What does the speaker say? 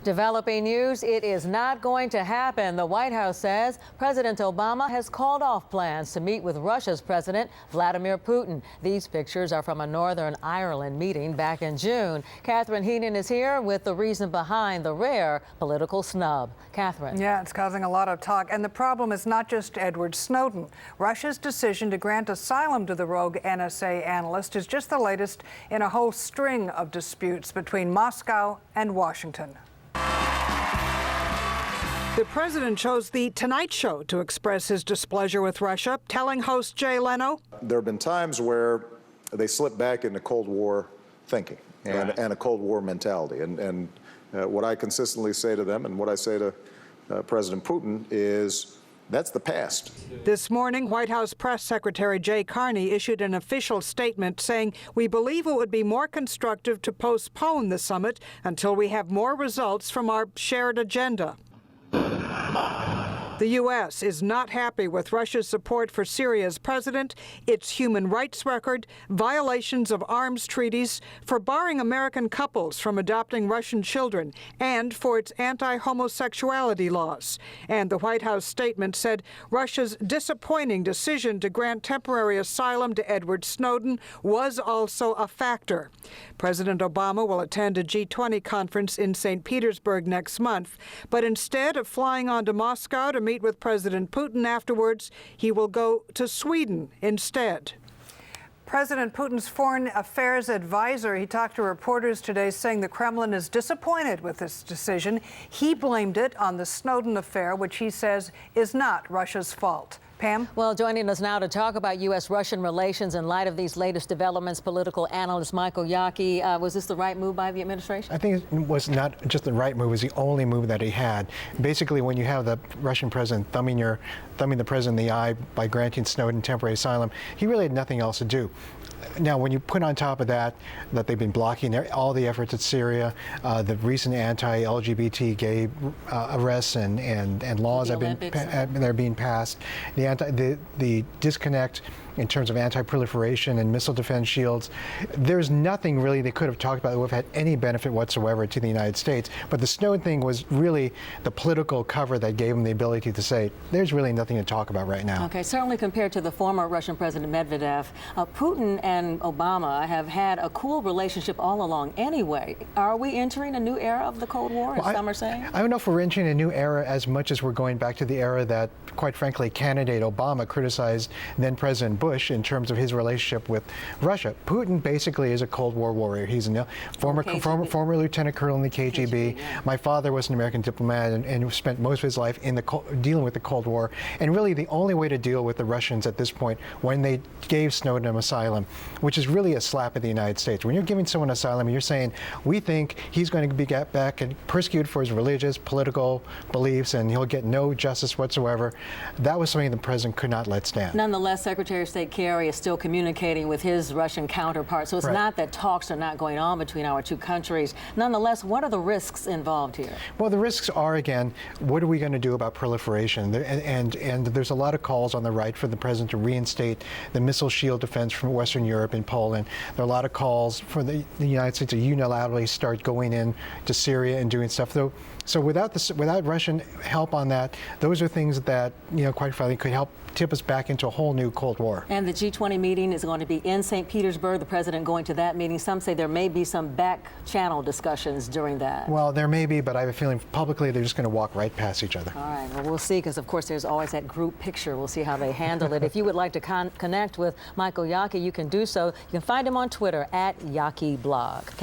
Developing news, it is not going to happen. The White House says President Obama has called off plans to meet with Russia's President Vladimir Putin. These pictures are from a Northern Ireland meeting back in June. Catherine Heenan is here with the reason behind the rare political snub. Catherine. Yeah, it's causing a lot of talk. And the problem is not just Edward Snowden. Russia's decision to grant asylum to the rogue NSA analyst is just the latest in a whole string of disputes between Moscow and Washington. The president chose The Tonight Show to express his displeasure with Russia, telling host Jay Leno, "There have been times where they slip back into Cold War thinking and a Cold War mentality. And what I consistently say to them and what I say to President Putin is that's the past." This morning, White House Press Secretary Jay Carney issued an official statement saying, "We believe it would be more constructive to postpone the summit until we have more results from our shared agenda." The U.S. is not happy with Russia's support for Syria's president, its human rights record, violations of arms treaties, for barring American couples from adopting Russian children, and for its anti-homosexuality laws. And the White House statement said Russia's disappointing decision to grant temporary asylum to Edward Snowden was also a factor. President Obama will attend a G20 conference in St. Petersburg next month, but instead of flying on to Moscow to meet with President Putin afterwards, he will go to Sweden instead. President Putin's foreign affairs advisor, he talked to reporters today saying the Kremlin is disappointed with this decision. He blamed it on the Snowden affair, which he says is not Russia's fault. Pam? Well, joining us now to talk about U.S.-Russian relations in light of these latest developments, political analyst Michael Yaki. Was this the right move by the administration? I think it was not just the right move, it was the only move that he had. Basically, when you have the Russian president thumbing the president in the eye by granting Snowden temporary asylum, he really had nothing else to do. Now, when you put on top of that they've been blocking all the efforts at Syria, the recent anti-LGBT gay arrests and laws that are being passed, the disconnect in terms of anti-proliferation and missile defense shields, there's nothing really they could have talked about that would have had any benefit whatsoever to the United States. But the Snowden thing was really the political cover that gave them the ability to say, there's really nothing to talk about right now. Okay, certainly compared to the former Russian President Medvedev, Putin and Obama have had a cool relationship all along anyway. Are we entering a new era of the Cold War, as some are saying? I don't know if we're entering a new era as much as we're going back to the era that, quite frankly, candidate Obama criticized then President Bush in terms of his relationship with Russia. Putin basically is a Cold War warrior. He's a former lieutenant colonel in the KGB. Yeah. My father was an American diplomat and spent most of his life in dealing with the Cold War. And really the only way to deal with the Russians at this point, when they gave Snowden asylum, which is really a slap at the United States. When you're giving someone asylum and you're saying, we think he's going to be got back and persecuted for his religious, political beliefs, and he'll get no justice whatsoever, that was something the president could not let stand. Nonetheless, Secretary of State Kerry is still communicating with his Russian counterpart, so it's not that talks are not going on between our two countries. Nonetheless, what are the risks involved here? Well, the risks are, again, what are we going to do about proliferation? And there's a lot of calls on the right for the president to reinstate the missile shield defense from Western Europe and Poland. There are a lot of calls for the United States to unilaterally start going in to Syria and doing stuff. So without Russian help on that, those are things that, quite frankly, could help tip us back into a whole new Cold War. And the G20 meeting is going to be in St. Petersburg. The president going to that meeting. Some say there may be some back channel discussions during that. Well, there may be, but I have a feeling publicly they're just going to walk right past each other. All right. Well, we'll see, because of course there's always that group picture. We'll see how they handle it. If you would like to connect with Michael Yaki, you can do so. You can find him on Twitter @YakiBlog.